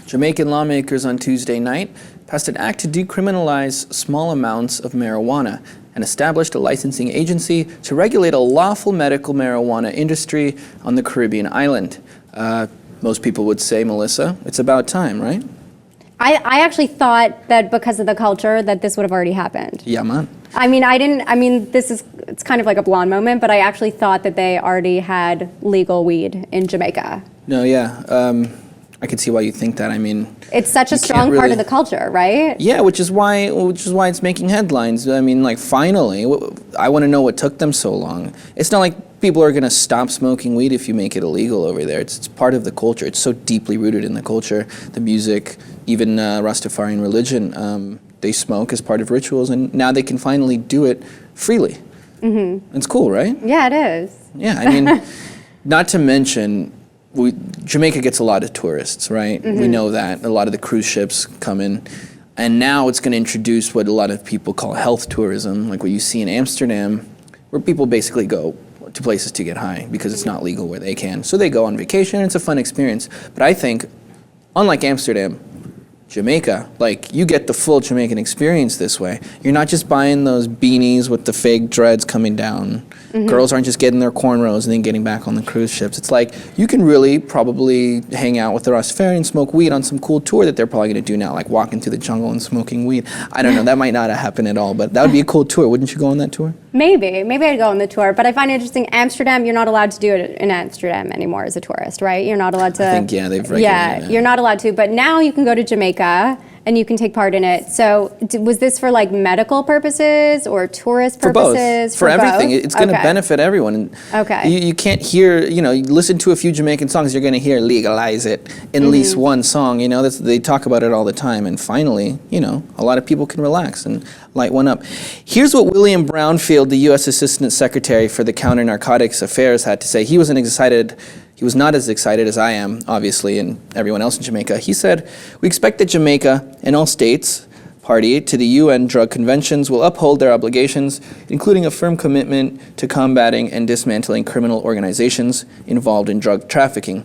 Jamaican lawmakers on Tuesday night passed an act to decriminalize small amounts of marijuana and established a licensing agency to regulate a lawful medical marijuana industry on the Caribbean island. Most people would say, Melissa, it's about time, right? I actually thought that because of the culture that this would have already happened. Yeah, man. It's kind of like a blonde moment, but I actually thought that they already had legal weed in Jamaica. No, yeah. I could see why you think that. I mean, it's such a strong part of the culture, right? Yeah, which is why it's making headlines. I mean, like, finally, I want to know what took them so long. It's not like people are going to stop smoking weed if you make it illegal over there. It's part of the culture. It's so deeply rooted in the culture, the music, even Rastafarian religion. They smoke as part of rituals, and now they can finally do it freely. Mm-hmm. It's cool, right? Yeah, it is. Yeah, I mean, not to mention, Jamaica gets a lot of tourists, right? Mm-hmm. We know that. A lot of the cruise ships come in. And now it's going to introduce what a lot of people call health tourism, like what you see in Amsterdam, where people basically go to places to get high because it's not legal where they can. So they go on vacation, and it's a fun experience. But I think, unlike Amsterdam, Jamaica, like, you get the full Jamaican experience this way. You're not just buying those beanies with the fake dreads coming down. Mm-hmm. Girls aren't just getting their cornrows and then getting back on the cruise ships. It's like, you can really probably hang out with the Rastafarian, smoke weed on some cool tour that they're probably going to do now, like walking through the jungle and smoking weed. I don't know, that might not have happened at all, but that would be a cool tour. Wouldn't you go on that tour? Maybe I'd go on the tour, but I find it interesting, Amsterdam, you're not allowed to do it in Amsterdam anymore as a tourist, right? You're not allowed to. I think, yeah, they've regulated it. You're not allowed to, but now you can go to Jamaica and you can take part in it. So was this for like medical purposes or tourist purposes? For everything. It's going to benefit everyone. Okay. You can't hear, you listen to a few Jamaican songs, you're going to hear legalize it in at least one song. They talk about it all the time. And finally, a lot of people can relax and light one up. Here's what William Brownfield, the U.S. Assistant Secretary for the Counter-Narcotics Affairs, had to say. He was not as excited as I am, obviously, and everyone else in Jamaica. He said, "We expect that Jamaica and all states party to the UN drug conventions will uphold their obligations, including a firm commitment to combating and dismantling criminal organizations involved in drug trafficking."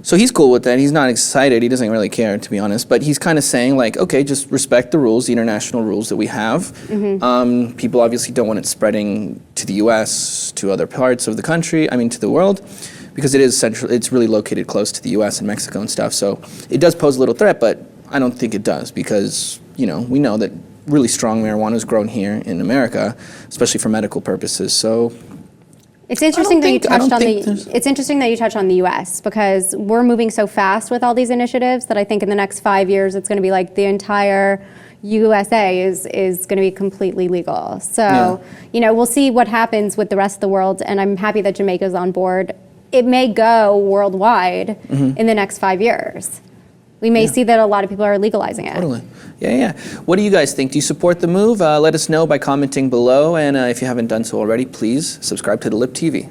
So he's cool with that. He's not excited. He doesn't really care, to be honest. But he's kind of saying, like, okay, just respect the rules, the international rules that we have. Mm-hmm. People obviously don't want it spreading to the U.S., to other parts of the country, to the world, because it is central. It's really located close to the U.S. and Mexico and stuff. So it does pose a little threat, but I don't think it does because, we know that really strong marijuana is grown here in America, especially for medical purposes. So it's interesting that you touched on the U.S. because we're moving so fast with all these initiatives that I think in the next 5 years it's going to be like the entire USA is going to be completely legal. So, we'll see what happens with the rest of the world, and I'm happy that Jamaica's on board. It may go worldwide in the next 5 years. We may see that a lot of people are legalizing it. Totally. Yeah. What do you guys think? Do you support the move? Let us know by commenting below. And if you haven't done so already, please subscribe to The Lip TV.